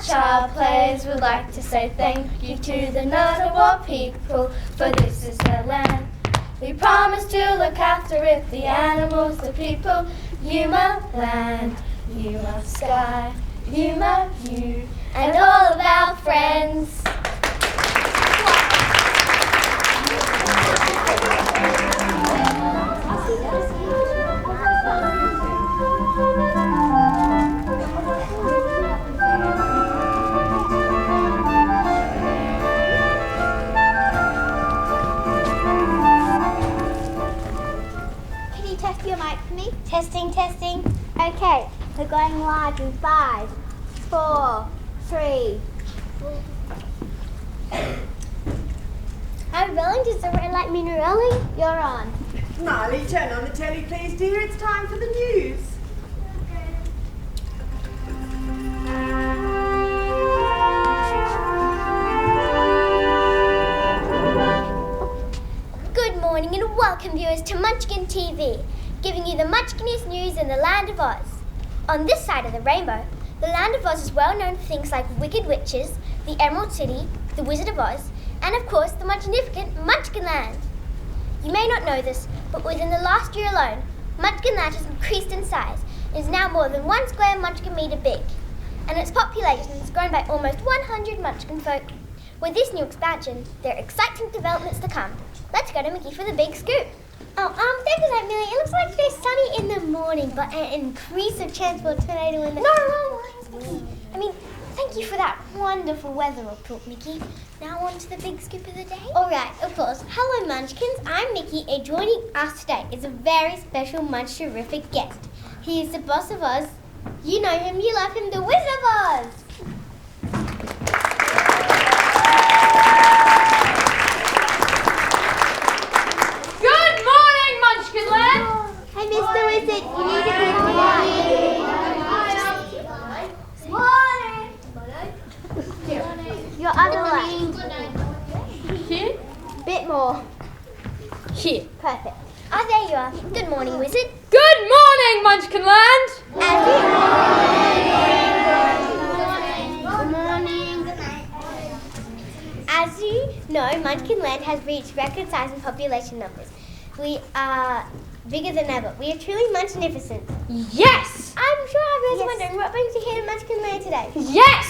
Child Players would like to say thank you to the Ngunnawal people, for this is their land. We promise to look after it, the animals, the people. Yuma land, Yuma sky, Yuma you, and all of our friends. Testing, testing. Okay, we're going live in 5, 4, 3. I'm rolling. Does the red light mean we're rolling? You're on. Marley, turn on the telly, please, dear. It's time for the news. Good morning and welcome, viewers, to Munchkin TV, giving you the Munchkiniest news in the Land of Oz. On this side of the rainbow, the Land of Oz is well known for things like Wicked Witches, the Emerald City, the Wizard of Oz, and of course the magnificent Munchkin Land. You may not know this, but within the last year alone, Munchkin Land has increased in size and is now more than 1 square Munchkin metre big, and its population has grown by almost 100 Munchkin folk. With this new expansion, there are exciting developments to come. Let's go to Mickey for the big scoop. Thank you, Millie. It looks like it's sunny in the morning, but an increase of chance for a tornado in the... No. Thank you for that wonderful weather report, Mickey. Now on to the big scoop of the day. All right, of course. Hello, Munchkins. I'm Mickey, and joining us today is a very special Munch-terrific guest. He is the boss of Oz. You know him, you love him, the Wizard of Oz. Hey, Mr. Wizard, you need to be quiet. Your other leg. Here? Bit more. Here. Perfect. Oh, there you are. Good morning, Wizard. Good morning, Munchkin Land! Good morning. Good night. As you know, Munchkin Land has reached record size and population numbers. We are bigger than ever. We are truly Munchnificent. Yes! I'm sure everyone's wondering what brings you here to Munchkin Land today. Yes!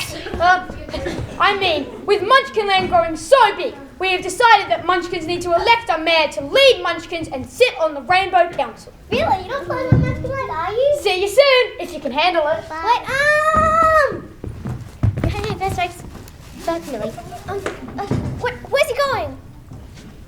With Munchkin Land growing so big, we have decided that Munchkins need to elect a mayor to lead Munchkins and sit on the Rainbow Council. Really? You're not planning on Munchkin Land, are you? See you soon, if you can handle it. Wait, that's right. Certainly. Where's he going?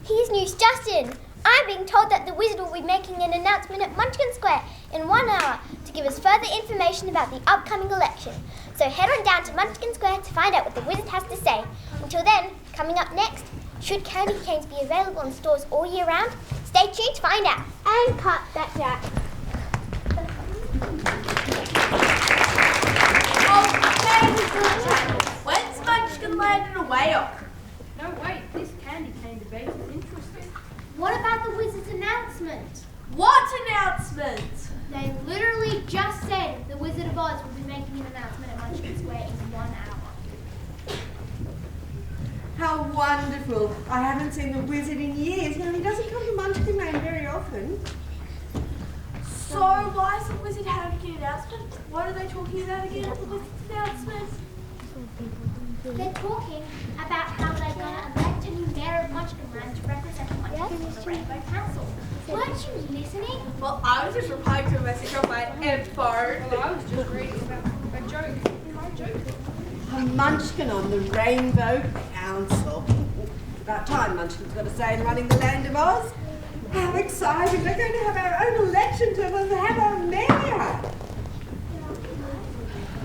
Here's news just in. I'm being told that the Wizard will be making an announcement at Munchkin Square in 1 hour to give us further information about the upcoming election. So head on down to Munchkin Square to find out what the Wizard has to say. Until then, coming up next, should candy canes be available in stores all year round? Stay tuned to find out. And cut that jack. When's Munchkin Land in a way off? No, wait, this candy cane debate is interesting. What about the Wizard's announcement? What announcement? They literally just said the Wizard of Oz will be making an announcement at Munchkin Square in 1 hour. How wonderful. I haven't seen the Wizard in years. Now, he doesn't come to Munchkin Land very often. So, why is the Wizard having an announcement? What are they talking about again at the Wizard's announcement? They're talking about how they're going to elect a new Mayor of Munchkin Land to represent Munchkin in the Rainbow Council. Weren't you listening? Well, I was just replying to a message on my phone. Well, I was just reading about a joke in my joke. A Munchkin on the Rainbow Council. About time Munchkin's got a say in running the Land of Oz. How exciting! We're going to have our own election to have our mayor.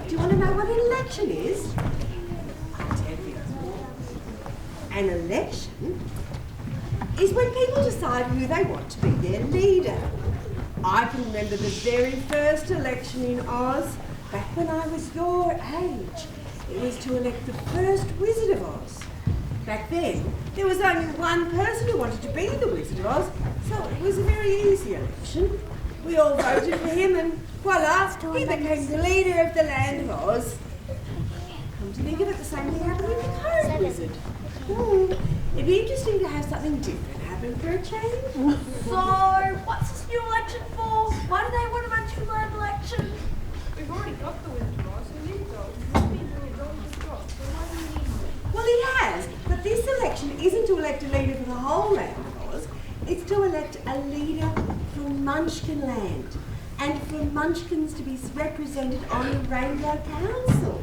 Do you want to know what an election is? I'll tell you. An election is when people decide who they want to be their leader. I can remember the very first election in Oz back when I was your age. It was to elect the first Wizard of Oz. Back then, there was only one person who wanted to be the Wizard of Oz, so it was a very easy election. We all voted for him and voila, he became the leader of the Land of Oz. Come to same thing happening with the current wizard. It'd be interesting to have something different happen for a change. So, what's this new election for? Why do they want a Munchkin Land election? We've already got the Wizard of Oz, so you've got. He's been doing a good job, so why do we need him? Well, he has, but this election isn't to elect a leader for the whole land of Oz. It's to elect a leader for Munchkin Land and for Munchkins to be represented on the Rainbow Council.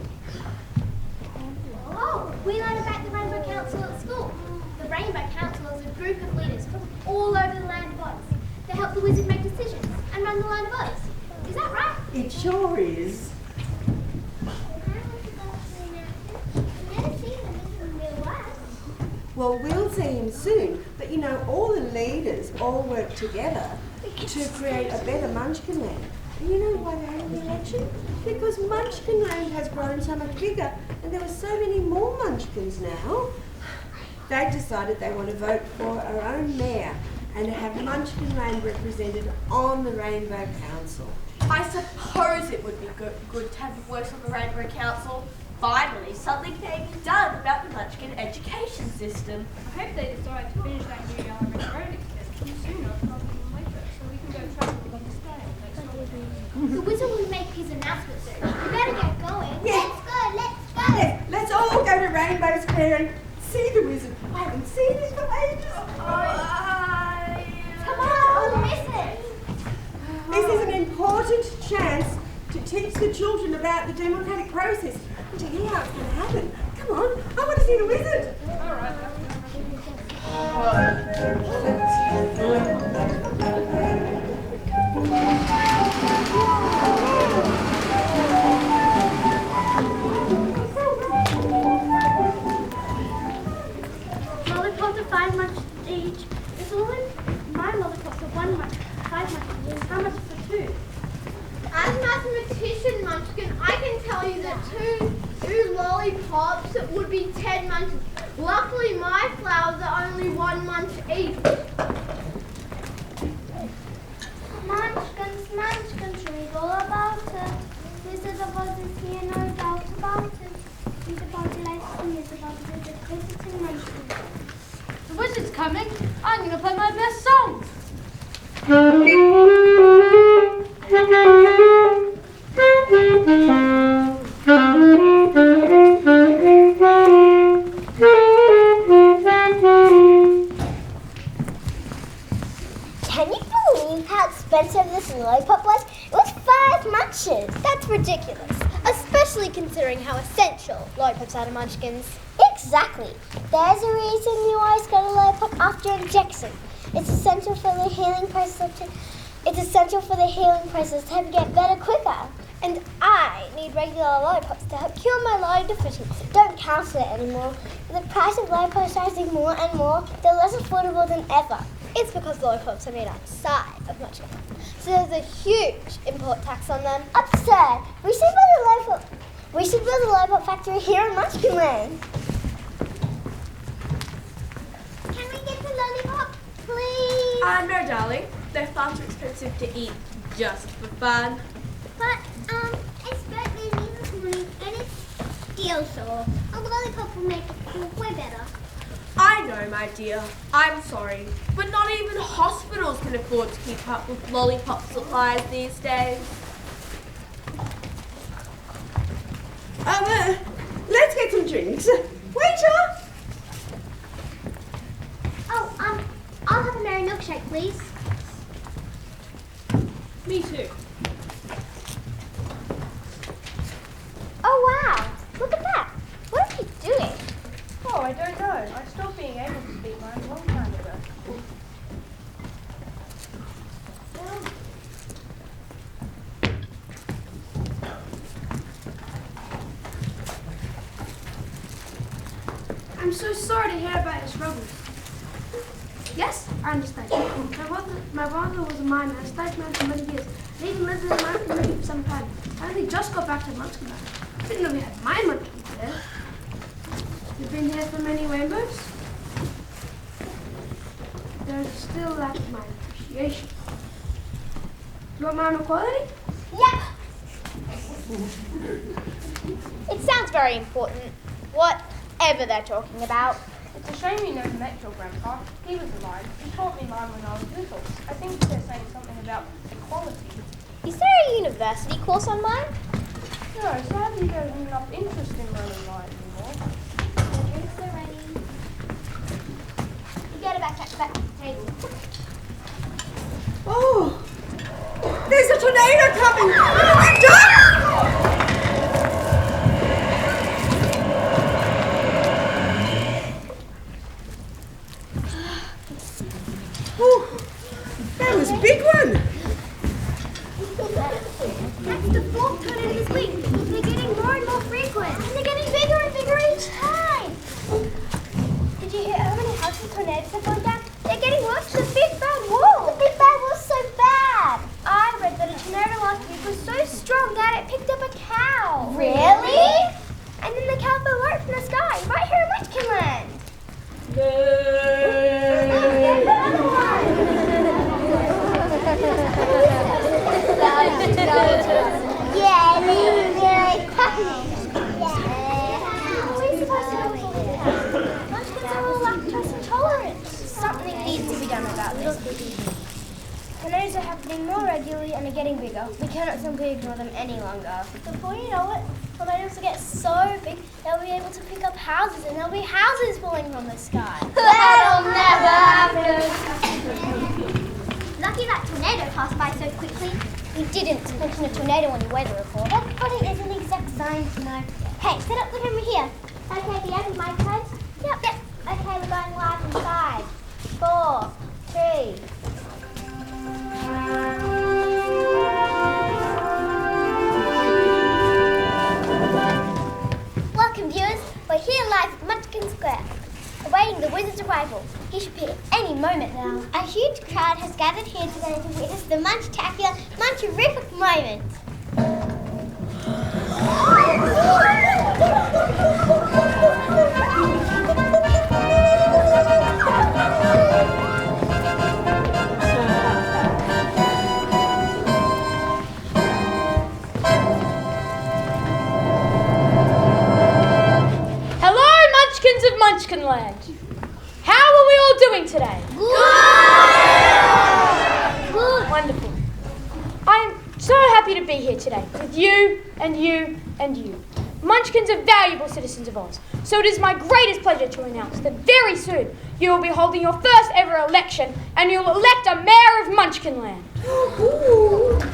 Oh, we learned about the Rainbow Council at school. The Rainbow Council is a group of leaders from all over the land of Oz. They help the wizard make decisions and run the land of Oz. Is that right? It sure is. Well, we'll see him soon, but you know, all the leaders all work together to create a better Munchkin Land. And you know why they're having the election? Because Munchkin Land has grown so much bigger and there are so many more Munchkins now. They decided they want to vote for our own mayor and to have Munchkin Land represented on the Rainbow Council. I suppose it would be good to have a voice on the Rainbow Council. Finally, something can be done about the Munchkin education system. I hope they decide to finish that new Yellow Brick Road extension sooner rather than later, so we can go travel on the scale next holiday. The wizard will make his announcement soon. We better get going. Yes. Let's go. Yes, let's all go to Rainbow Square and see the wizard. I haven't seen him for ages. Come on, we'll miss it. This is an important chance to teach the children about the democratic process and to hear how it's going to happen. Come on, I want to see the wizard. All right. Lollipops are 5 munches each. It's all in my lollipops are 1 munch, 5 munches. How much for 2? As mathematician Munchkin, I can tell you that two lollipops would be 10 munches. Luckily, my flowers are only 1 munch each. Munchkins, read all about it. Wizard of Oz is here, no doubt about it. Read about the lesson, is about the wizard visiting Munchkin. The wizard's coming. I'm going to play my best song. Can you believe how expensive this lollipop was? It was 5 munches. That's ridiculous, especially considering how essential lollipops are to munchkins. Exactly. There's a reason you always get a lollipop after injection. It's essential for the healing process to help you get better quicker. And I need regular lollipops to help cure my lolly deficiency. Don't cancel it anymore. With the price of lollipops rising more and more, they're less affordable than ever. It's because lollipops are made outside of Munchkin. So there's a huge import tax on them. Absurd! We should build a lollipop factory here in Munchkin Land. Can we get the lollipop, please? No, darling. They're far too expensive to eat just for fun. But, it's birthday this morning and it's still sore. A lollipop will make it feel way better. I know, my dear. I'm sorry. But not even hospitals can afford to keep up with lollipop supplies these days. Let's get some drinks. Waiter! Oh, I'll have a Mary milkshake, please. Me too. Oh, wow. Look at that. What are you doing? Oh, I don't know. I stopped being able to speak mine a long time ago. I'm so sorry to hear about your struggles. Yes, I understand. My father was a miner and studied mine for many years. He even lived in the mine community for some time. I only just got back to Munchkin Land. I didn't know we had mine Munchkins there. You've been here for many rainbows. There's still lack of mine appreciation. You want mine equality? Yep. It sounds very important. Whatever they're talking about. It's a shame you never met your grandpa. He was alive. He taught me mine when I was little. I think they're saying something about equality. Is there a university course on mine? No, sadly there isn't enough interest in learning mine anymore. The drinks are ready. You get it back to the table. Oh, there's a tornado coming! Window! Oh, that was a big one. That's the fourth tornado this week. They're getting more and more frequent. And they're getting bigger and bigger each time. Did you hear how many houses tornadoes have gone down? They're getting worse. The big bad wall. The big bad wall's so bad. I read that a tornado last week was so strong that it picked up a cow. Really? And then the cow fell right from the sky, right here in Munchkin Land. Yeah, they're funny. How are we supposed to know all that? Munchkins are all lactose intolerant. Something needs to be done about this. Tornadoes are happening more regularly and are getting bigger. We cannot simply ignore them any longer. Before you know it, tornadoes will get so big they'll be able to pick up houses and there'll be houses falling from the sky. That'll never happen. Lucky that tornado passed by so quickly. We didn't mention a tornado on the weather report. Everybody is an exact science, you know. Hey, set up the camera here. Okay, the end of my turn. Yep. Okay, we're going live in 5, 4, 3. Welcome, viewers. We're here live at Munchkin Square, awaiting the wizard's arrival. He should appear any moment now. A huge crowd has gathered here today to witness the Munchtacular, Muncherific moment. Of Munchkin Land. How are we all doing today? Good. Wonderful. I am so happy to be here today with you and you and you. Munchkins are valuable citizens of Oz, so it is my greatest pleasure to announce that very soon you will be holding your first ever election and you will elect a Mayor of Munchkin Land.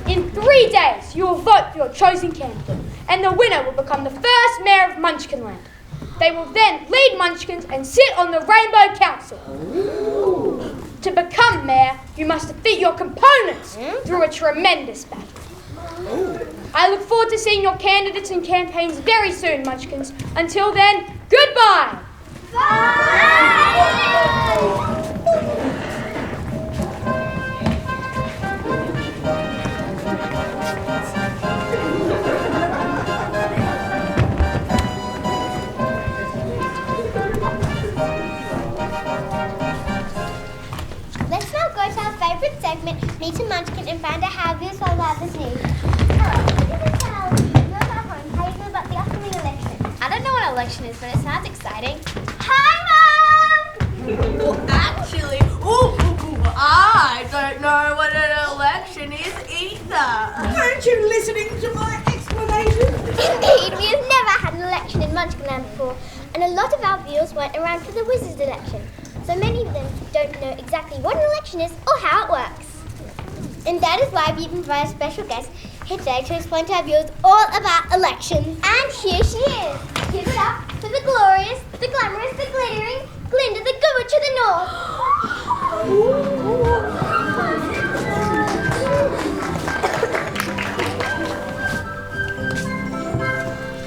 In 3 days you will vote for your chosen candidate and the winner will become the first Mayor of Munchkin Land. They will then lead Munchkins and sit on the Rainbow Council. To become mayor, you must defeat your components through a tremendous battle. I look forward to seeing your candidates and campaigns very soon, Munchkins. Until then, goodbye! Bye! Let's now go to our favourite segment, Meet a Munchkin, and find out how views feel about this news. Hello, you're at home. How do you feel about the upcoming election? I don't know what election is, but it sounds exciting. Hi, Mum! Well, actually, I don't know what an election is either. Weren't you listening to my explanation? Indeed, we have never had an election in Munchkin Land before, and a lot of our viewers weren't around for the Wizard's election, so many of them don't know exactly what an election is or how it works. And that is why we've invited a special guest here today to explain to our viewers all about elections. And here she is. Give it up for the glorious, the glamorous, the glittering Glinda the Goober to the North.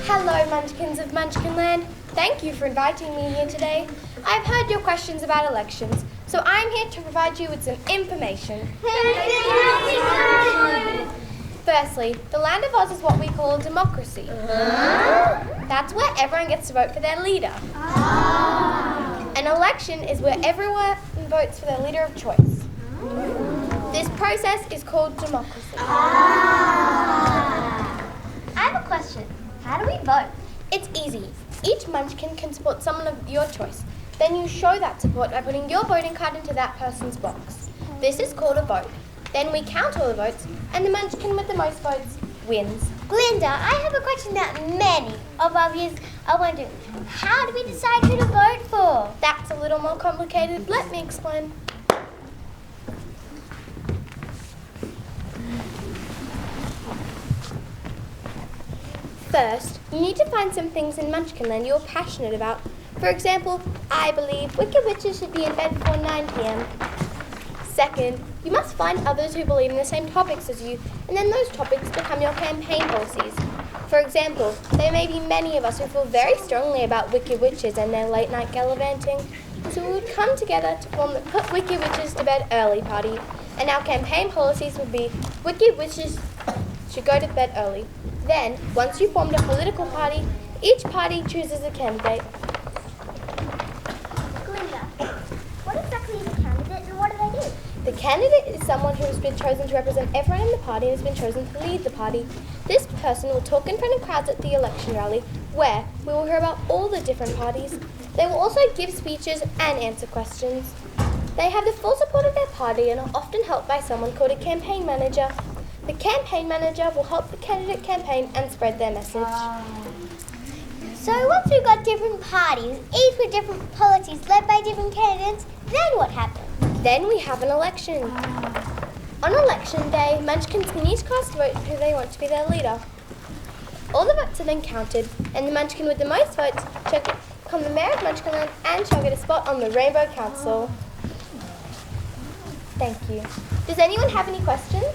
Hello, Munchkins of Munchkin Land. Thank you for inviting me here today. I've heard your questions about elections, so I'm here to provide you with some information. Firstly, the Land of Oz is what we call a democracy. That's where everyone gets to vote for their leader. An election is where everyone votes for their leader of choice. This process is called democracy. I have a question. How do we vote? It's easy. Each Munchkin can support someone of your choice. Then you show that support by putting your voting card into that person's box. This is called a vote. Then we count all the votes, and the Munchkin with the most votes wins. Glinda, I have a question that many of our viewers are wondering. How do we decide who to vote for? That's a little more complicated. Let me explain. First, you need to find some things in Munchkin Land you're passionate about. For example, I believe wicked witches should be in bed before 9 p.m. Second, you must find others who believe in the same topics as you, and then those topics become your campaign policies. For example, there may be many of us who feel very strongly about wicked witches and their late night gallivanting, so we would come together to form the Put Wicked Witches to Bed Early party, and our campaign policies would be wicked witches should go to bed early. Then, once you've formed a political party, each party chooses a candidate. Glinda, what exactly is a candidate and what do they do? The candidate is someone who has been chosen to represent everyone in the party and has been chosen to lead the party. This person will talk in front of crowds at the election rally, where we will hear about all the different parties. They will also give speeches and answer questions. They have the full support of their party and are often helped by someone called a campaign manager. The campaign manager will help the candidate campaign and spread their message. So once we've got different parties, each with different policies led by different candidates, then what happens? Then we have an election. On election day, Munchkins can each cast a vote who they want to be their leader. All the votes are then counted, and the Munchkin with the most votes shall become the Mayor of Munchkin Land and shall get a spot on the Rainbow Council. Thank you. Does anyone have any questions?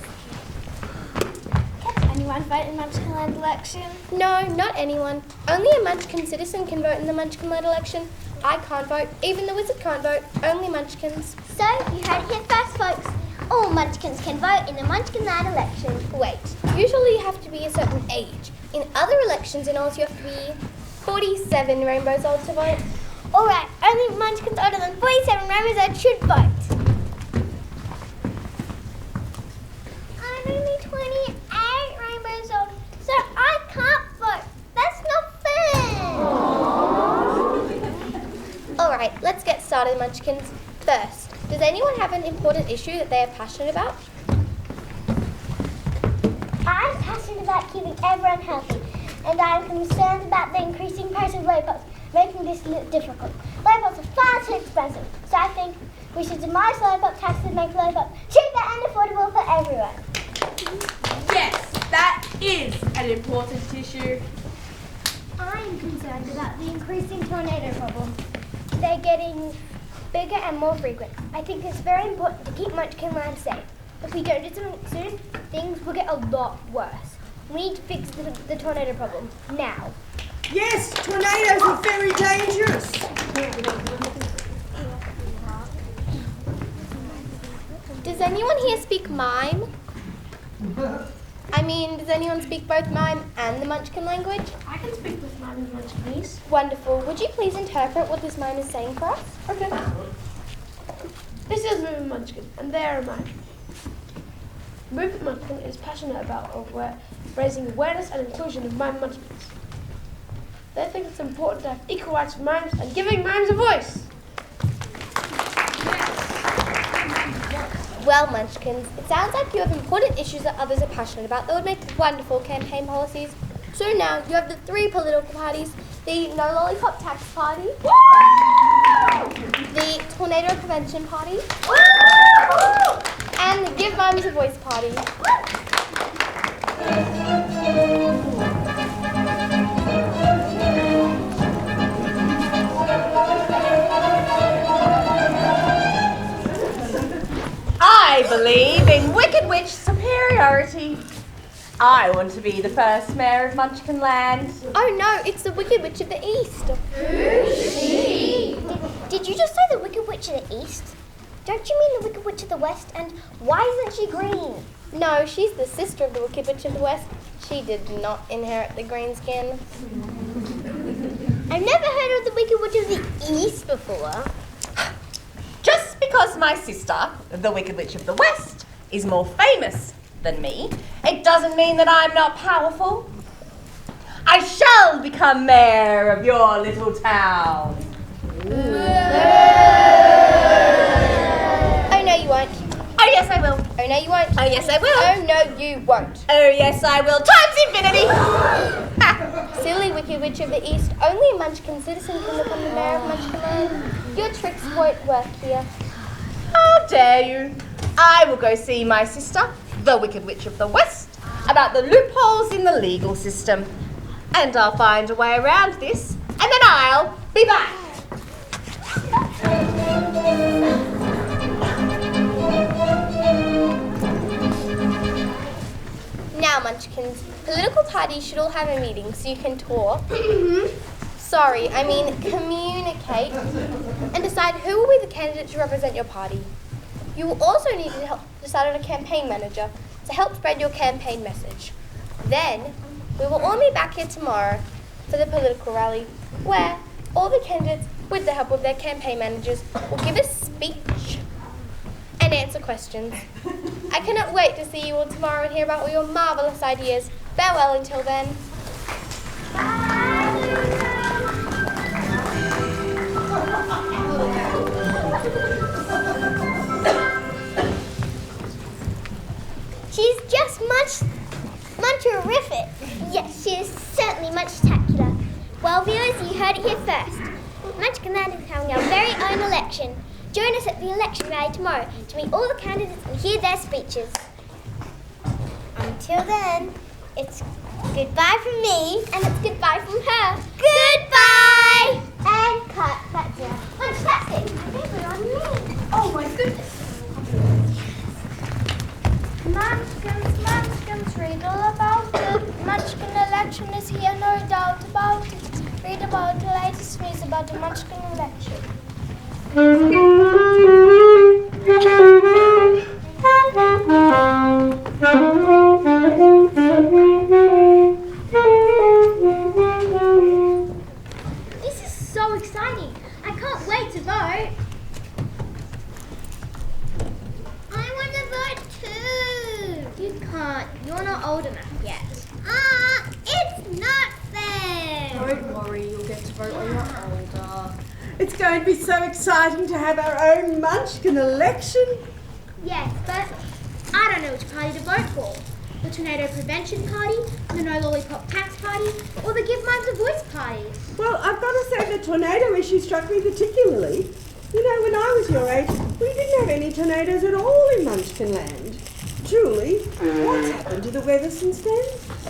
Can anyone vote in Munchkin Land election? No, not anyone. Only a Munchkin citizen can vote in the Munchkin Land election. I can't vote. Even the wizard can't vote. Only Munchkins. So, you heard it here first, folks. All Munchkins can vote in the Munchkin Land election. Wait, usually you have to be a certain age. In other elections in Oz, you have to be 47 rainbows old to vote. Alright, only Munchkins older than 47 rainbows old should vote. I'm only 28 rainbows old, so I can't vote. That's not fair. Alright, let's get started, Munchkins. First, does anyone have an important issue that they are passionate about? I'm passionate about keeping everyone healthy, and I'm concerned about the increasing price of low-pops, making this difficult. Low-pops are far too expensive, so I think we should demolish low-pop taxes and make low-pop cheaper and affordable for everyone. Yes, that is an important issue. I'm concerned about the increasing tornado problem. They're getting bigger and more frequent. I think it's very important to keep Munchkin Land safe. If we don't do something soon, things will get a lot worse. We need to fix the tornado problem now. Yes, tornadoes are very dangerous. Does anyone here speak mime? I mean, does anyone speak both mime and the Munchkin language? I can speak with mine and Munchkins. Wonderful. Would you please interpret what this mime is saying for us? Okay. This is Movement Munchkin, and they are mine. Movement Munchkin is passionate about raising awareness and inclusion of mime Munchkins. They think it's important to have equal rights for mimes and giving mimes a voice. Well, Munchkins, it sounds like you have important issues that others are passionate about that would make wonderful campaign policies. So now you have the 3 political parties: the No Lollipop Tax Party, the Tornado Prevention Party, and the Give Mimes a Voice Party. I believe in Wicked Witch superiority. I want to be the first Mayor of Munchkin Land. Oh no, it's the Wicked Witch of the East. Who's she? Did you just say the Wicked Witch of the East? Don't you mean the Wicked Witch of the West? And why isn't she green? No, she's the sister of the Wicked Witch of the West. She did not inherit the green skin. I've never heard of the Wicked Witch of the East before. Just because my sister, the Wicked Witch of the West, is more famous than me, it doesn't mean that I'm not powerful. I shall become mayor of your little town. Oh no, you won't. Oh yes, I will. Oh no, you won't. Oh yes, I will. Oh no, you won't. Oh yes, I will. Times infinity. Silly Wicked Witch of the East, only a Munchkin citizen can become the Mayor of Munchkin Land. Your tricks won't work here. How dare you? I will go see my sister, the Wicked Witch of the West, about the loopholes in the legal system. And I'll find a way around this, and then I'll be back. Now, Munchkins, political parties should all have a meeting so you can talk. Sorry, I mean communicate and decide who will be the candidate to represent your party. You will also need to help decide on a campaign manager to help spread your campaign message. Then, we will all meet back here tomorrow for the political rally, where all the candidates, with the help of their campaign managers, will give a speech and answer questions. I cannot wait to see you all tomorrow and hear about all your marvellous ideas. Farewell until then. She's just munch-terrific. Yes, she is certainly much-tacular. Well, viewers, you heard it here first. Munchkin Land is having our very own election. Join us at the election rally tomorrow to meet all the candidates and hear their speeches. Until then, it's goodbye from me and it's goodbye from her. Goodbye! And cut. That's it. Fantastic. Favorite on me. Oh my goodness. Munchkins, read all about it. Munchkin election is here, no doubt about it. Read about the latest news about the Munchkin election. This is so exciting. I can't wait to vote. I want to vote too. You can't. You're not old enough yet. It's not fair. Don't worry, you'll get to vote when you're older. It's going to be so exciting to have our own Munchkin election. Yes, but I don't know which party to vote for. The Tornado Prevention Party, the No Lollipop Tax Party, or the Give Mums a Voice Party. Well, I've got to say the tornado issue struck me particularly. You know, when I was your age, we didn't have any tornadoes at all in Munchkin Land. Julie, what's happened to the weather since then?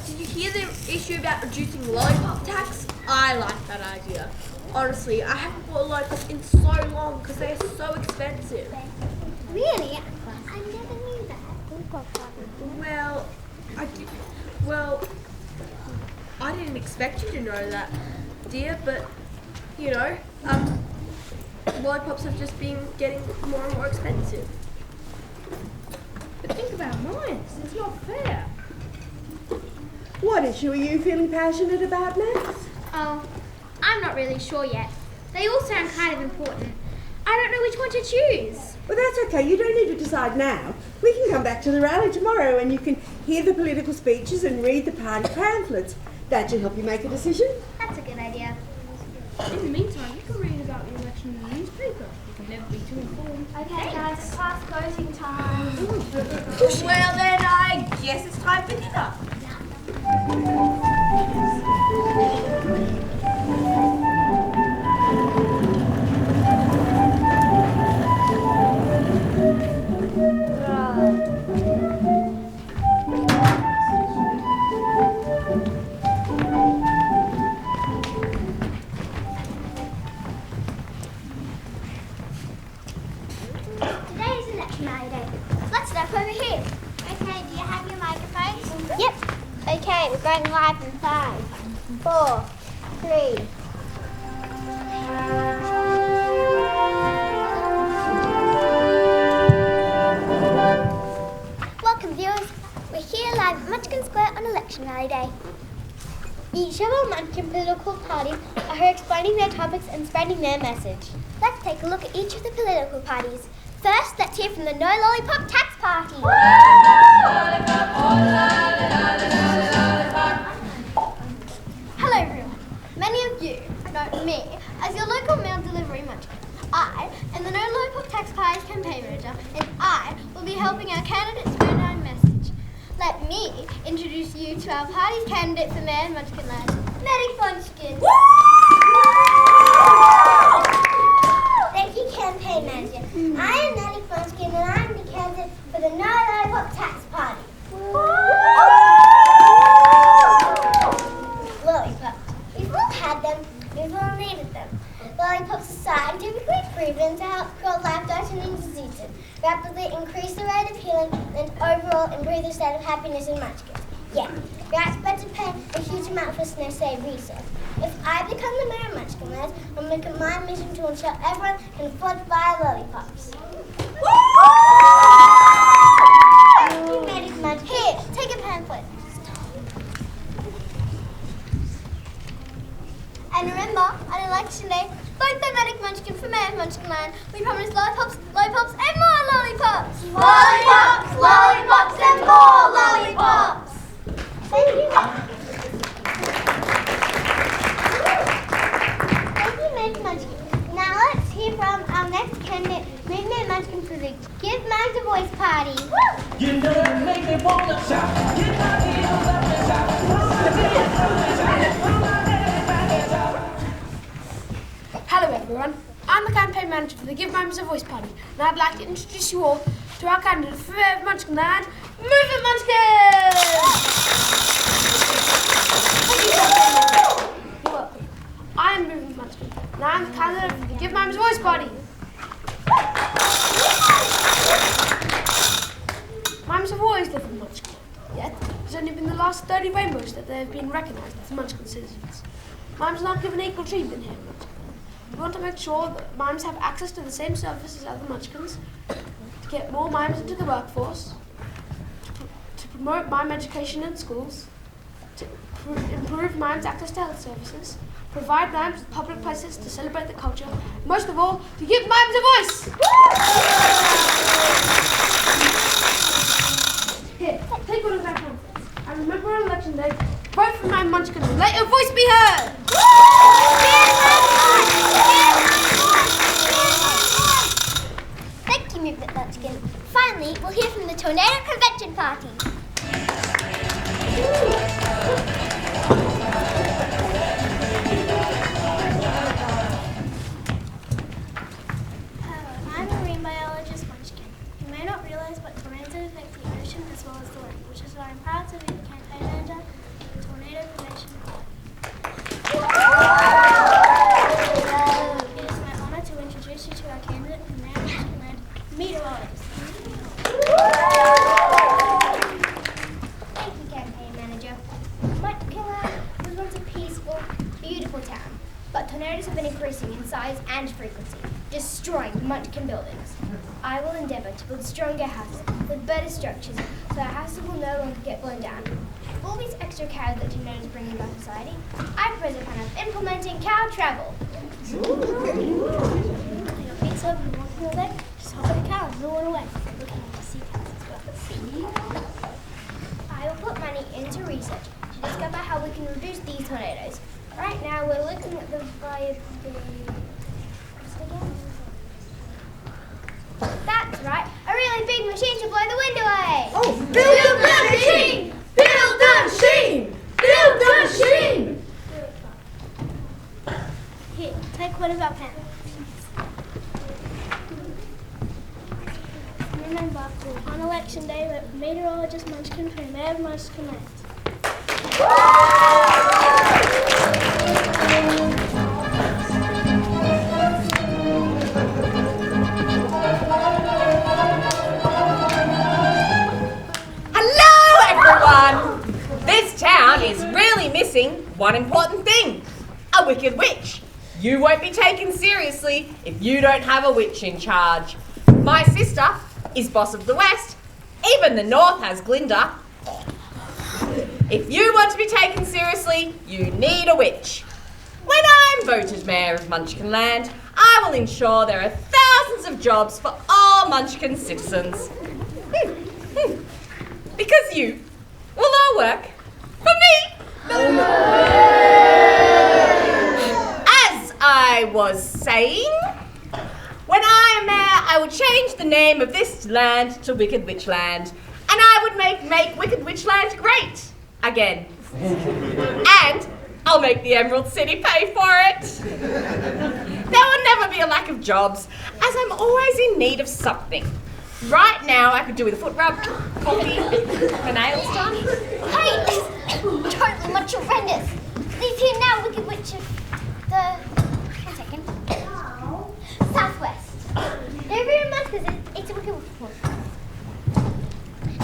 Did you hear the issue about reducing lollipop tax? I like that idea. Honestly, I haven't bought lollipops in so long because they are so expensive. Really? I never knew that. I didn't expect you to know that, dear, but, you know, lollipops have just been getting more and more expensive. But think about mine. It's not fair. What issue are you feeling passionate about next? Oh, I'm not really sure yet. They all sound kind of important. I don't know which one to choose. Well, that's okay. You don't need to decide now. We can come back to the rally tomorrow and you can hear the political speeches and read the party pamphlets. That should help you make a decision. That's a good idea. In the meantime, you can read about the election in the newspaper. You can never be too informed. Okay, guys, it's past voting time. Well then, I guess it's time for dinner. Today is election rally day. Let's start over here. Okay, do you have your microphones? Yep. Okay, we're going live in 5, 4, 3. Welcome, viewers. We're here live at Munchkin Square on election rally day. Each of our Munchkin political parties are here explaining their topics and spreading their message. Let's take a look at each of the political parties. First, let's hear from the No Lollipop Tax Party. you, no, me, as your local mail delivery munchkin. I am the No Lollipop Tax Party's campaign manager, and I will be helping our candidates spread our message. Let me introduce you to our party's candidate for Mayor of Munchkin Land, Maddie Munchkin. Thank you, campaign manager. I am Maddie Munchkin, and I'm the candidate for the No Lollipop Tax Party. Lollipops. We've all had them. We've all needed them. Lollipops are scientifically proven to help cure life-threatening diseases, rapidly increase the rate of healing, and overall improve the state of happiness in munchkins. Yeah, we're expected to pay a huge amount for snow-saved research. If I become the Mayor of Munchkin Land, I'll make it my mission to ensure everyone can afford to buy lollipops. Thank you, Maddie Munchkin. Here, take a pamphlet. And remember, on election day, vote for Maddie Munchkin for Mayor of Munchkin Land. We promise lollipops, lollipops, and more lollipops! Lollipops, lollipops, and more lollipops! Thank you, Maddie Munchkin. Now let's hear from our next candidate, Mayor Munchkin, for the Give Minds a Voice party. Woo! You know you make me want to shout. Get my heels up and shout. Hello everyone, I'm the campaign manager for the Give Minds a Voice party, and I'd like to introduce you all to our candidate for Mayor of Munchkin Land, Movement Munchkin! Thank you, campaign manager. You're welcome. I am Movement Munchkin, and I am the candidate for the Give Minds a Voice party. Mimes have always lived in Munchkin, yet it's only been the last 30 rainbows that they have been recognised as Munchkin citizens. Mimes are not given equal treatment here in Munchkin. We want to make sure that mimes have access to the same services as other munchkins, to get more mimes into the workforce, to promote mime education in schools, to improve mimes' access to health services, provide mimes with public places to celebrate the culture, and most of all, to give mimes a voice! Here, take one of my pamphlets. And remember on election day, vote for Mime Munchkin and let your voice be heard! Thank you, Movement Munchkin. Finally, we'll hear from the Tornado Convention Party. I'm a marine biologist munchkin. You may not realize, but tornadoes affect the ocean as well as the land, which is why I'm proud to be the campaign manager for the Tornado Prevention Party. It is my honor to introduce you to our candidate for Mayor of Munchkin Land, meteorologist. Thank you, campaign manager. Munchkin Land was once a peaceful, beautiful town, but tornadoes have been increasing in size and frequency, destroying Munchkin buildings. I will endeavour to build stronger houses with better structures so our houses will no longer get blown down. All these extra cows that tornadoes bring into our society, I propose a plan of implementing cow travel. Your pizza, you walk all day, just hop on a cow and roll it away. Looking to see cows as well. I will put money into research to discover how we can reduce these tornadoes. Right now, we're looking at the That's right, a really big machine to blow the wind away. Oh, build the machine! Build the machine! Build the machine! Here, take one of our pens. Remember, on election day, let meteorologist Munchkin for Mayor of Munchkin Land. This town is really missing one important thing, a wicked witch. You won't be taken seriously if you don't have a witch in charge. My sister is boss of the West. Even the North has Glinda. If you want to be taken seriously, you need a witch. When I'm voted Mayor of Munchkin Land, I will ensure there are thousands of jobs for all Munchkin citizens. Because you will all work for me. I was saying, when I am mayor, I will change the name of this land to Wicked Witch Land. And I would make Wicked Witch Land great again. And I'll make the Emerald City pay for it. There will never be a lack of jobs, as I'm always in need of something. Right now, I could do with a foot rub, coffee, my nails done. Hey, totally much horrendous. Leave here now, Wicked Witch of the... One second. Southwest. Never in Munchkins, it's a Wicked Witch.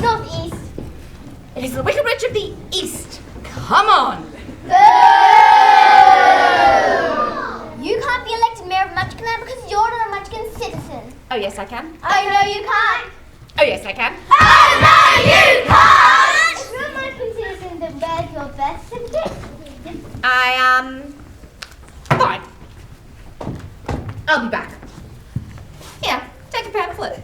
Northeast. It is the Wicked Witch of the East. Come on. You can't be elected Mayor of Munchkin Land because you're not a Munchkin citizen. Oh, yes, I can. Oh, no, you can't. Oh, yes, I can. Oh, no, you can't! If you're a Munchkin citizen, then where's your birth certificate? Fine. I'll be back. Here, take a pamphlet.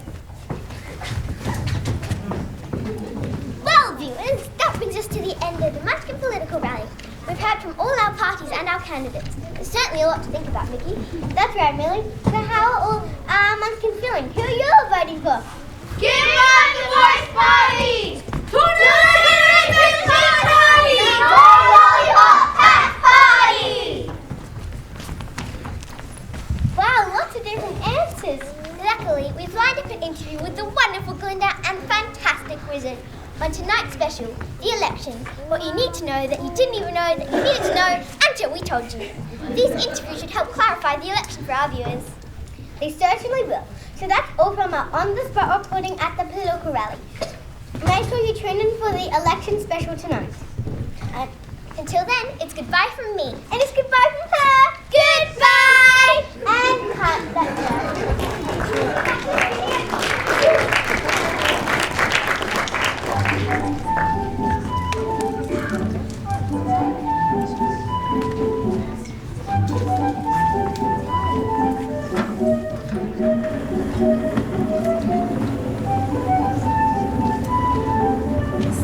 Well, viewers, that brings us to the end of the Munchkin political rally. We've heard from all our parties and our candidates. There's certainly a lot to think about, Mickey. That's right, Millie. So how are all our Munchkin feeling? Who are you all voting for? Give us the voice party! Wow, lots of different answers. Luckily, we've lined up an interview with the wonderful Glinda and fantastic Wizard. On tonight's special, the elections, what you need to know that you didn't even know that you needed to know until we told you. These interviews should help clarify the election for our viewers. They certainly will. So that's all from our on-the-spot reporting at the political rally. Make sure you tune in for the election special tonight. Until then, it's goodbye from me. And it's goodbye from her. Goodbye! And cut that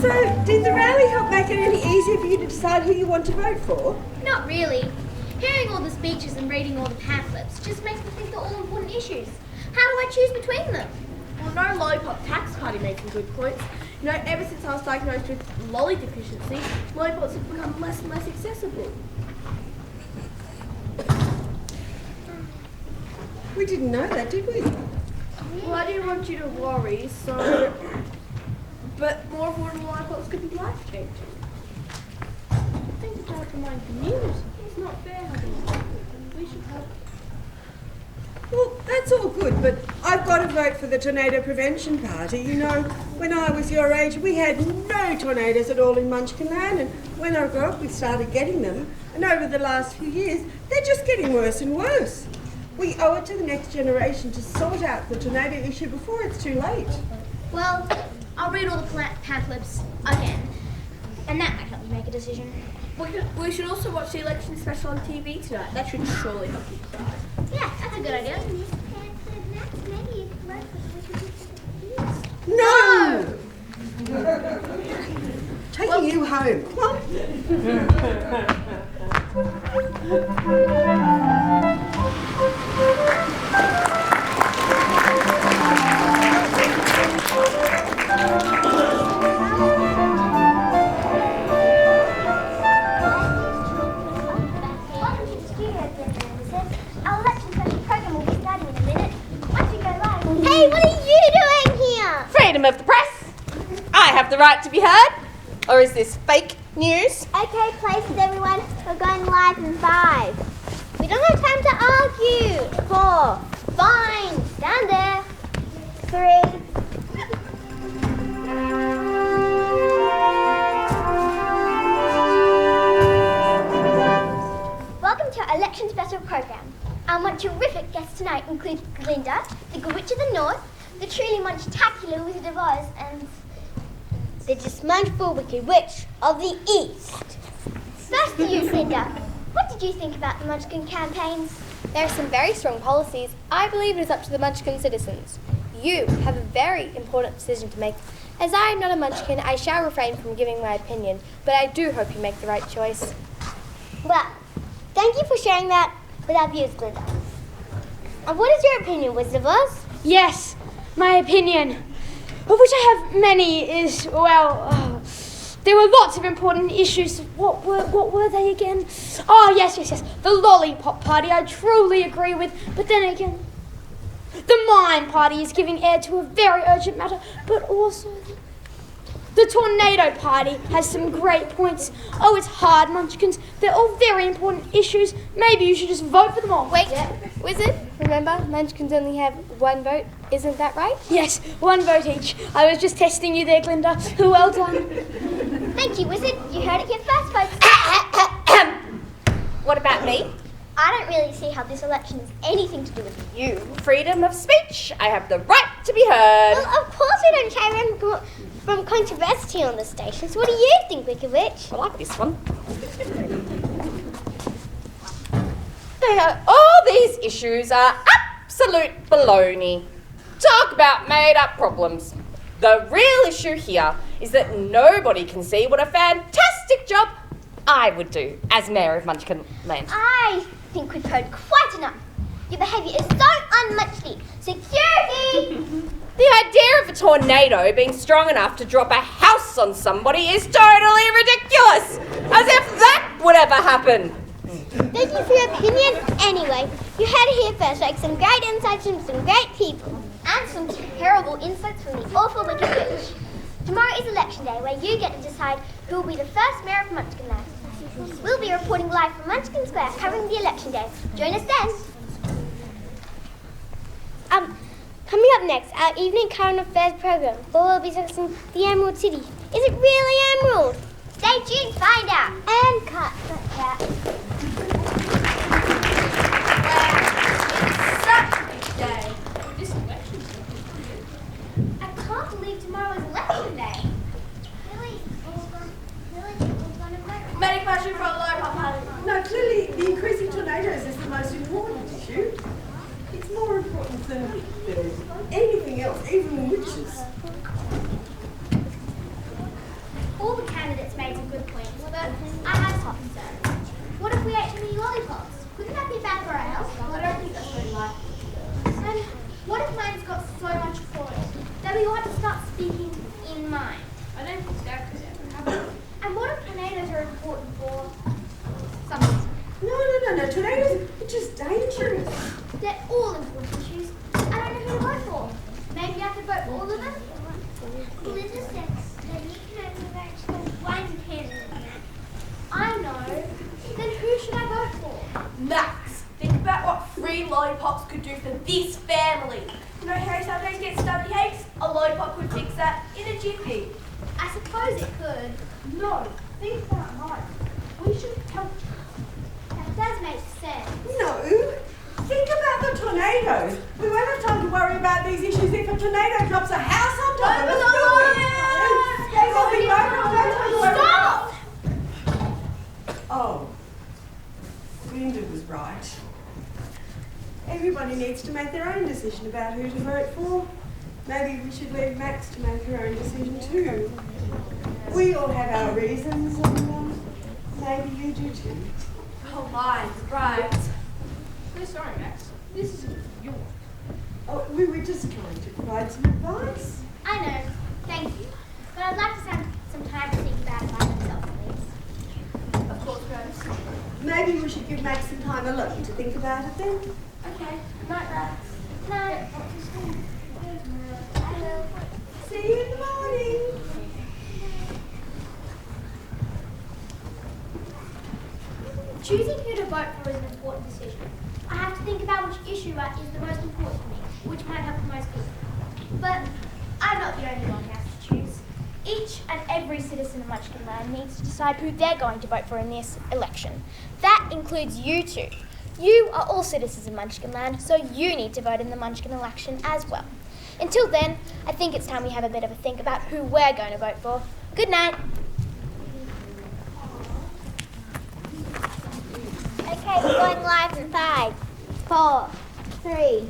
So, did the rally help make it any easier for you to decide who you want to vote for? Not really. Hearing all the speeches and reading all the pamphlets just makes me think they're all important issues. How do I choose between them? Well, no lollipop tax party made some good points. You know, ever since I was diagnosed with lolly deficiency, lollipops have become less and less accessible. We didn't know that, did we? Well, I didn't want you to worry, so... But more affordable lollipops could be life-changing. Think about the mind news. It's not fair having lollipops. We should help. Well, that's all good, but I've got to vote for the Tornado Prevention Party. You know, when I was your age, we had no tornadoes at all in Munchkin Land, and when I grew up, we started getting them. And over the last few years, they're just getting worse and worse. We owe it to the next generation to sort out the tornado issue before it's too late. Well, I'll read all the pamphlets again, and that might help me make a decision. We should also watch the election special on TV tonight. That should surely help you decide. Yeah, that's a good idea. No! Taking you home. Come Hey, what are you doing here? Freedom of the press. I have the right to be heard. Or is this fake news? Okay, places everyone. We're going live in 5. We don't have time to argue. 4. Fine. Stand there. 3. Welcome to our election special program. Our more terrific guests tonight include Glinda, the Good Witch of the North, the truly munchtacular Wizard of Oz, and the dismunchful Wicked Witch of the East. First to you, Glinda. What did you think about the Munchkin campaigns? There are some very strong policies. I believe it is up to the Munchkin citizens. You have a very important decision to make. As I am not a Munchkin, I shall refrain from giving my opinion, but I do hope you make the right choice. Well, thank you for sharing that. with our views, Glinda. And what is your opinion, Wizard of Oz? Yes, my opinion, of which I have many, is, well, there were lots of important issues. What were they again? Oh, yes. The lollipop party, I truly agree with. But then again, the mime party is giving air to a very urgent matter. But also, the tornado party has some great points. Oh, it's hard, Munchkins. They're all very important issues. Maybe you should just vote for them all. Wait, Wizard, remember, Munchkins only have one vote. Isn't that right? Yes, one vote each. I was just testing you there, Glinda. Well done. Thank you, Wizard. You heard it here first, folks. What about me? I don't really see how this election has anything to do with you. Freedom of speech. I have the right to be heard. Well, of course we don't shy from controversy on the station. So what do you think, Wicked Witch? I like this one. All these issues are absolute baloney. Talk about made-up problems. The real issue here is that nobody can see what a fantastic job I would do as Mayor of Munchkin Land. I think we've heard quite enough. Your behaviour is so unmunchly. Security! The idea of a tornado being strong enough to drop a house on somebody is totally ridiculous! As if that would ever happen! Thank you for your opinion. Anyway, you heard it here first, like some great insights from some great people. And some terrible insights from the awful Wicked Witch. Tomorrow is election day, where you get to decide who will be the first Mayor of Munchkin Land. We'll be reporting live from Munchkin Square, covering the election day. Join us then. Coming up next, our evening current affairs program, where we'll be discussing the Emerald City. Is it really emerald? Stay tuned, find out. And cut. Such a big day. This election's I can't believe tomorrow is election day. Really? Medic marching for a low party. No, clearly the increasing tornadoes is the most important issue. It's more important than anything else, even witches. All the candidates made some good points, but I have some concerns. What if we ate too many lollipops? Wouldn't that be bad for our health? I don't think that's very likely. And what if mine's got so much foil that we ought to start speaking in mine? I don't think that could ever happen. And what if tornadoes are important for something? No, tornadoes are just dangerous. They're all important issues. I don't know who to vote for. Maybe I could vote for all of them? Glinda says that you can only vote for one candidate. I know. Then who should I vote for? Max, think about what free lollipops could do for this family. You know how sometimes get stomach aches? A lollipop could fix that in a jiffy. I suppose it could. No, think about mine. We should help. That does make sense. No, think about the tornadoes. We won't have time to worry about these issues if a tornado drops a house on top of us. Stop! Oh, Glinda was right. Everybody needs to make their own decision about who to vote for. Maybe we should leave Max to make her own decision too. We all have our reasons, and maybe you do too. Oh, mine's right. We're sorry, Max. This isn't your. Oh, we were just trying to provide some advice. I know. Thank you. But I'd like to have some time to think about it by myself, please. Of course, Grace. Maybe we should give Max some time alone to think about it then. Okay. Night, Max. No. See you in the morning. Choosing who to vote for is an important decision. I have to think about which issue is the most important to me, which might help the most people. But I'm not the only one who has to choose. Each and every citizen of Munchkin Land needs to decide who they're going to vote for in this election. That includes you two. You are all citizens of Munchkin Land, so you need to vote in the Munchkin election as well. Until then, I think it's time we have a bit of a think about who we're going to vote for. Good night. Okay, we're going live in 5, 4, 3.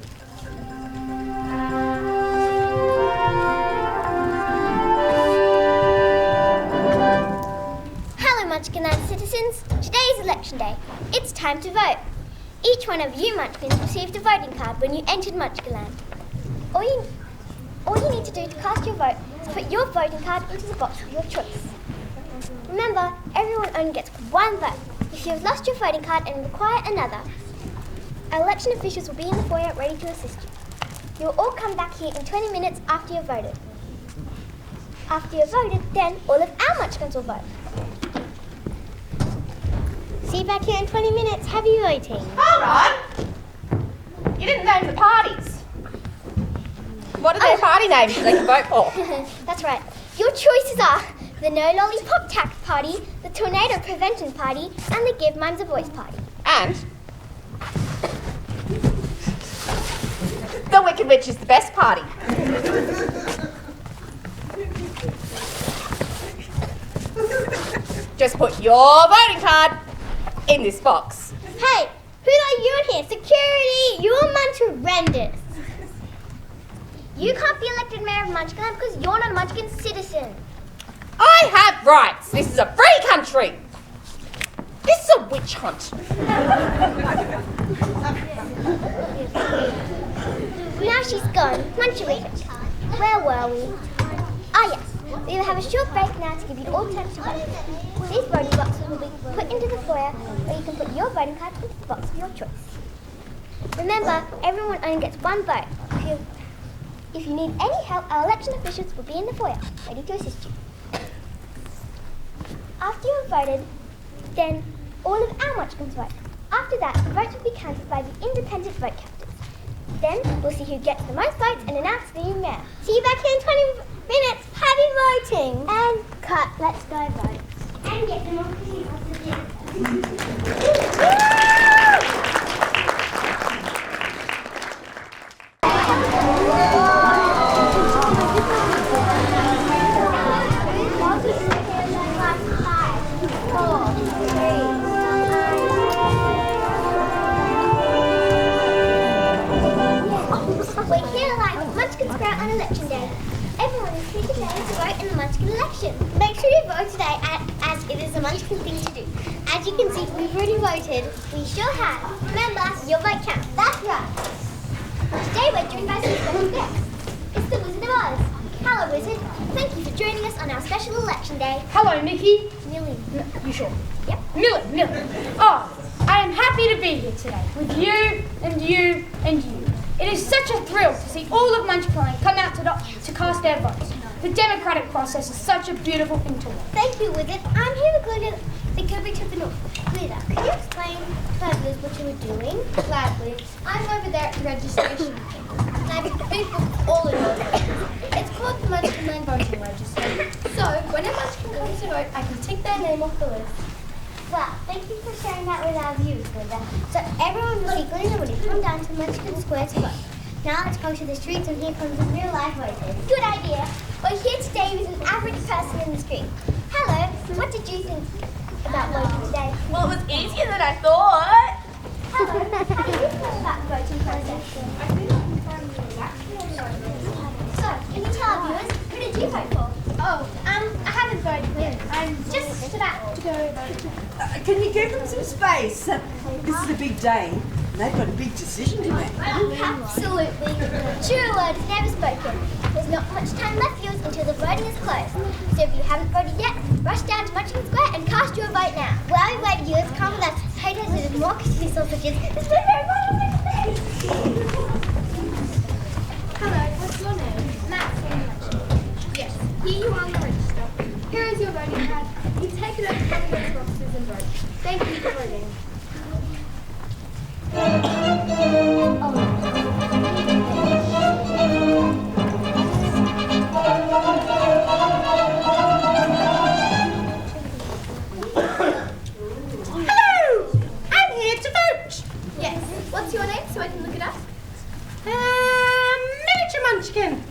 Hello, Munchkin Land citizens. Today is election day. It's time to vote. Each one of you Munchkins received a voting card when you entered Munchkin Land. All you need to do to cast your vote is put your voting card into the box of your choice. Remember, everyone only gets one vote. If you have lost your voting card and require another, our election officials will be in the foyer ready to assist you. You will all come back here in 20 minutes after you've voted. After you've voted, then all of our Munchkins will vote. See you back here in 20 minutes. Happy voting. Hold on. You didn't name the parties. What are their party names they can vote for? That's right. Your choices are the No Lollipop Tax Party, the Tornado Prevention Party, and the Give Mimes a Voice Party. And the Wicked Witch is the best party. Just put your voting card in this box. Hey, who let you in here? Security! You're horrendous. You can't be elected Mayor of Munchkin Land because you're not a Munchkin citizen. I have rights. This is a free country. This is a witch hunt. Now she's gone. Munchery. Where were we? Ah, yes. We will have a short break now to give you all time to vote. These voting boxes will be put into the foyer where you can put your voting card into the box of your choice. Remember, everyone only gets one vote. If you need any help, our election officials will be in the foyer, ready to assist you. After you have voted, then all of our Munchkins vote. After that, the votes will be counted by the independent vote counters. Then we'll see who gets the most votes and announce the new mayor. See you back here in 20 minutes. Happy voting! And cut. Let's go vote. And get democracy off the deal. We're here live at Munchkin Square on election day. Everyone is here today to vote in the Munchkin election. Make sure you vote today as it is a Munchkin thing to do. As you can see, we've already voted. We sure have. Remember, your vote counts. That's right. Today we're joined by some special guests. It's the Wizard of Oz. Hello, Wizard. Thank you for joining us on our special election day. Hello, Mickey. Millie. You sure? Yep. Millie. Oh, I am happy to be here today with you and you and you. It is such a thrill to see all of Munchkin Land come out to cast their votes. The democratic process is such a beautiful thing to watch. Thank you, Wizard. I'm here with Glitter, the Courage of the North. Glitter, could you explain to others what you were doing? Gladly. I'm over there at the registration table, and I have a big book all in order. It's called the Munchkin Land Voting Register. So, when a Munchkin comes to vote, I can tick their name off the list. Well, thank you for sharing that with our viewers, Glitter. So everyone will see Glitter when you come down to Munchkin Square to vote. Now let's go to the streets and hear from some real life voters. Good idea. We're here today with an average person in the street. Hello, what did you think about voting today? Well, it was easier than I thought. Hello, how do you feel about the voting process? I think I'm trying to relax. So, can you tell our viewers, who did you vote for? Oh, I haven't voted yet. I'm just about to go vote. Can you give them some space? This is a big day. They've got a big decision to make. Absolutely. True words never spoken. There's not much time left for yours until the voting is closed. So if you haven't voted yet, rush down to Munchkin Square and cast your vote now. While we wait, viewers, come with us. Potatoes and democracy sausages. It's very, very fun. Hello, what's your name? Matt from election. Yes, here you are on the register. Here is your voting card. You take it over to one of those boxes and vote. Thank you for voting. Hello! I'm here to vote. Yes, what's your name so I can look it up? Miniature Munchkin.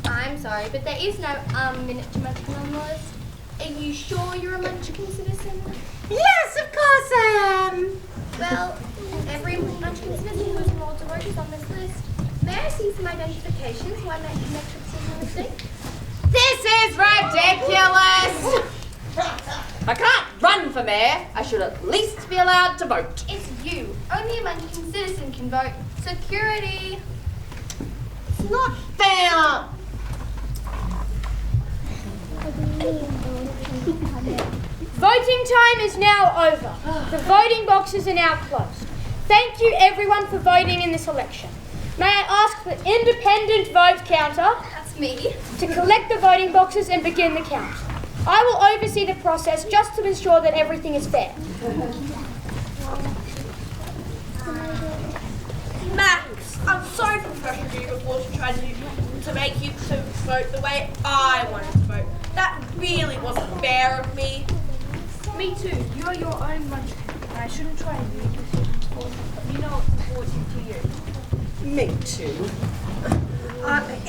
I'm sorry, but there is no miniature Munchkin on the list. Are you sure you're a Munchkin citizen? Yes, of course I am. Well, every Munchkin citizen who is enrolled to vote is on this list. May I see some identification so I make sure this isn't a mistake? This is ridiculous. I can't run for mayor. I should at least be allowed to vote. It's you. Only a Munchkin citizen can vote. Security! It's not fair. Voting time is now over. The voting boxes are now closed. Thank you everyone for voting in this election. May I ask the independent vote counter That's me. to collect the voting boxes and begin the count. I will oversee the process just to ensure that everything is fair. Max, I'm sorry for pressuring you before to try to make you to vote the way I wanted to vote. That really wasn't fair of me. Me too. You're your own Munchkin, and I shouldn't try and lead you to. You know what's important to you. Me too.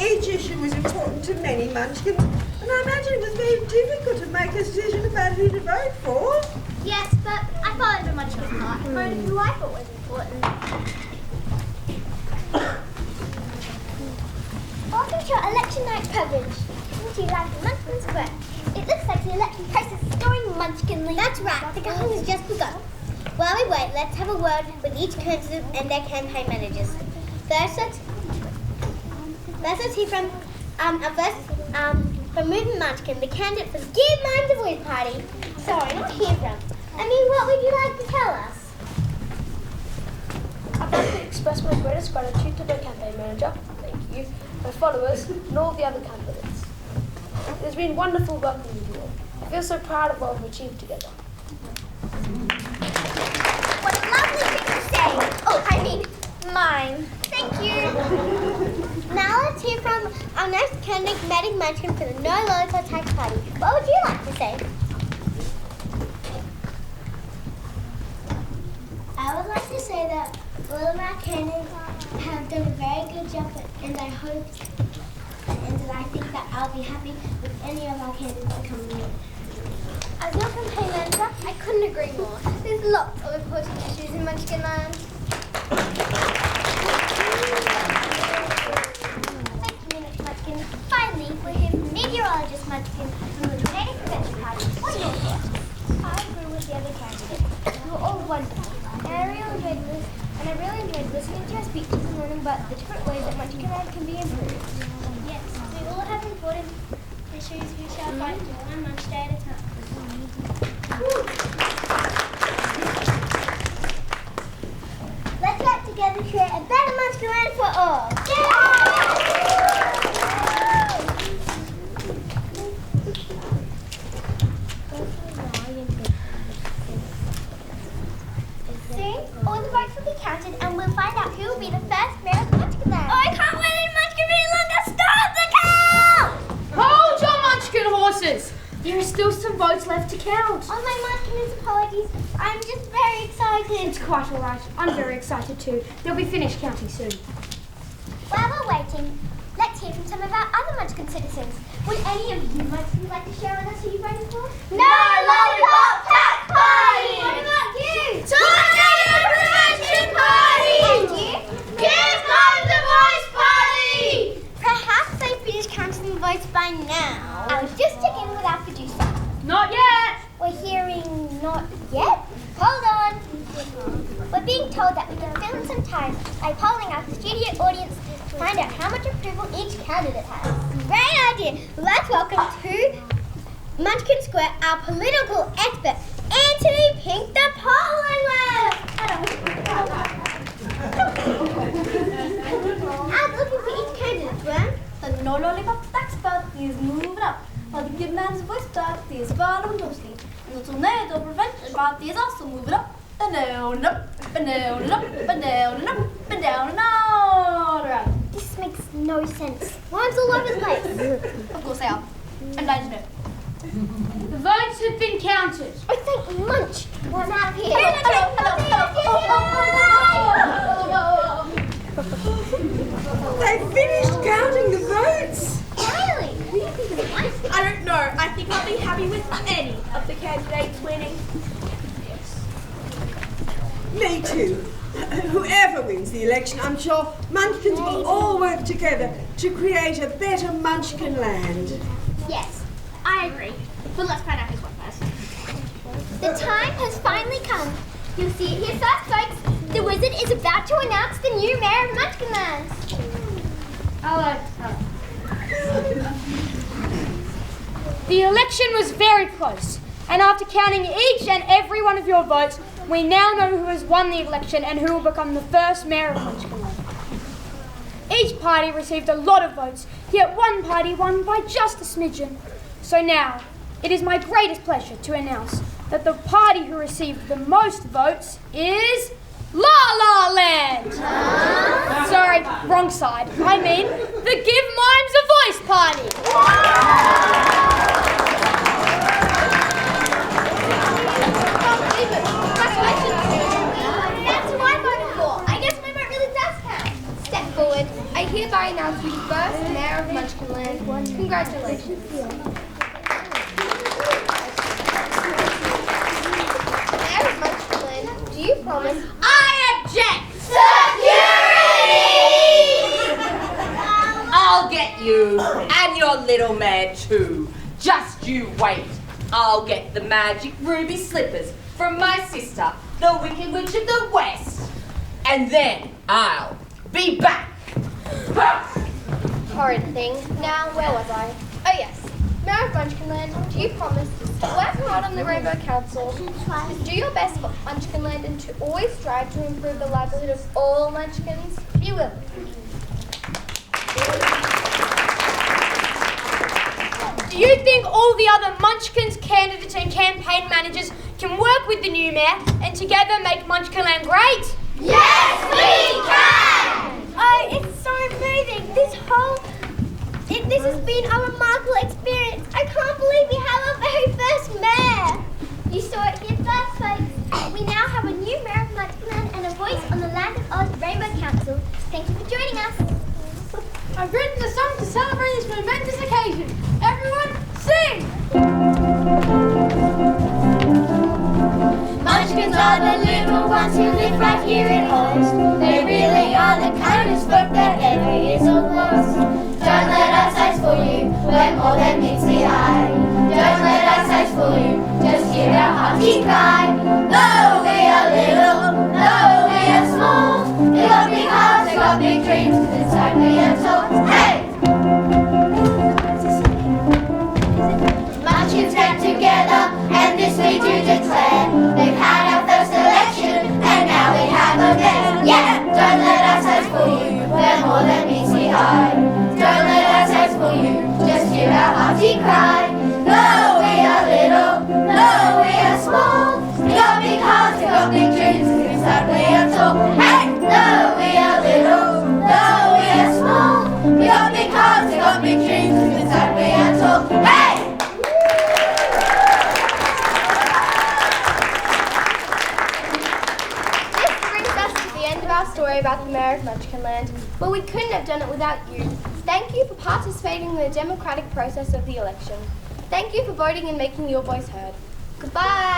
Each issue was important to many Munchkins, and I imagine it was very difficult to make a decision about who to vote for. Yes, but I followed the Munchkin heart and voted who I thought was important. Welcome to our election night coverage. Would you like the Munchkin Square? It looks like the election process is going Munchkinly. That's right, the game has just begun. While we wait, let's have a word with each candidate and their campaign managers. First, let's hear from Moving Munchkin, the candidate for Give Mime the Voice Party. Sorry, not hear from. What would you like to tell us? I'd like to express my greatest gratitude to the campaign manager, thank you, my followers, and all the other candidates. It has been wonderful working with you all. I feel so proud of what we've achieved together. What a lovely thing to say. Mine. Thank you. Now let's hear from our next candidate, Maddie Munchkin, for the No Lollipop Tax Party. What would you like to say? I would like to say that all of our candidates have done a very good job, and I hope and I think that I'll be happy with any of our candidates coming in. As your campaign manager, I couldn't agree more. There's lots of important issues in Munchkin Land. Thank you, Minister Munchkin. Finally, we're here from Meteorologist Munchkin from the Tornado Prevention Party. What are your thoughts? I agree with the other candidates. You were all wonderful. And I really enjoyed listening to your speeches and learning about the different ways that Munchkin Land can be improved. Yes, we all have important issues we shall fight for one munch day at a time. Let's work together to create a better Munchkin Land for all. Soon, all the votes will be counted and we'll find out who will be the first mayor of Munchkin Land. Oh, I can't wait any Munchkin any longer. Stop the count! Hold your Munchkin horses! There are still some votes left to count. Oh, my Munchkin's apologies. I'm just very excited. It's quite all right. I'm very excited too. They'll be finished counting soon. While we're waiting, let's hear from some of our other Munchkin citizens. Would any of you Munchkins like to share with us who you voted for? No Lollipop Tax Party! What about you? Tornado Prevention Party! And you? Give Mime the Voice Party! Perhaps they finished counting the votes by now. I was just checking with our producer. Not yet! We're hearing not yet? Hold on. We're being told that we can fill in some time by polling our studio audience to find out how much approval each candidate has. Great idea. Let's welcome to Munchkin Square our political expert, Anthony Pink, the polling lab. I was looking for each candidate, well. The No Lollipop Tax Party is moving up, while the Give Man's Voice Party is following closely. And the Tornado Prevention Party is also moving up, and down and up, and down and up, and down and up, and down and all around. This makes no sense. Mine's all over the place. Of course they are. I'm glad to know. The votes have been counted. I think Munch was out of here. They finished counting the votes. Really? Who do you think is Munch? I don't know. I think I'll be happy with any of the candidates winning. Me too. Whoever wins the election, I'm sure Munchkins will all work together to create a better Munchkin Land. Yes, I agree. But let's find out who's won first. The time has finally come. You'll see it here first, folks. The wizard is about to announce the new mayor of Munchkin Land. The election was very close, and after counting each and every one of your votes, we now know who has won the election and who will become the first mayor of Munchkin Land. Each party received a lot of votes, yet one party won by just a smidgen. So now, it is my greatest pleasure to announce that the party who received the most votes is La La Land! Sorry, wrong side. I mean, the Give Mimes a Voice party! That's who I voted for. I guess my vote really does count. Step forward. I hereby announce you the first mayor of Munchkin Land. Congratulations. Mayor of Munchkin Land, do you promise? I object! Security! I'll get you and your little mare too. Just you wait. I'll get the magic ruby slippers from my sister, the Wicked Witch of the West. And then I'll be back. Horrid thing. Now, where was I? Oh yes. Mayor of Munchkin Land, do you promise to work hard on the Rainbow Council, to do your best for Munchkin Land, and to always strive to improve the livelihood of all Munchkins? You will. Do you think all the other Munchkins, candidates and campaign managers can work with the new mayor and together make Munchkin Land great? Yes, we can! Oh, it's so moving. This has been a remarkable experience. I can't believe we have our very first mayor. You saw it here first, folks. We now have a new mayor of Munchkin Land and a voice on the Land of Oz Rainbow Council. Thank you for joining us. I've written a song to celebrate this momentous occasion. Everyone, sing! Munchkins are the little ones who live right here in Oz. They really are the kindest folk that ever is or was. Don't let us ask for you, we're more than meets the eye. Don't let us ask for you, just hear our hearty cry. Though we are little, though we are small, they got big hearts, they got big dreams, 'cause inside we are tall. Hey! Munchkins get together, and this we do declare. They've had our first election, and now we have a mayor. Yeah! Don't let us ask for you, we're more than meets the eye. Don't let us ask for you, just hear our hearty cry. Though we are little, though we are small, we got big hearts, we got big dreams, 'cause inside we are tall. Hey! Though we are little, though we are small, we got big hearts, we got big dreams, 'cause inside we are tall. Hey! Our story about the Mayor of Munchkin Land, but we couldn't have done it without you. Thank you for participating in the democratic process of the election. Thank you for voting and making your voice heard. Goodbye.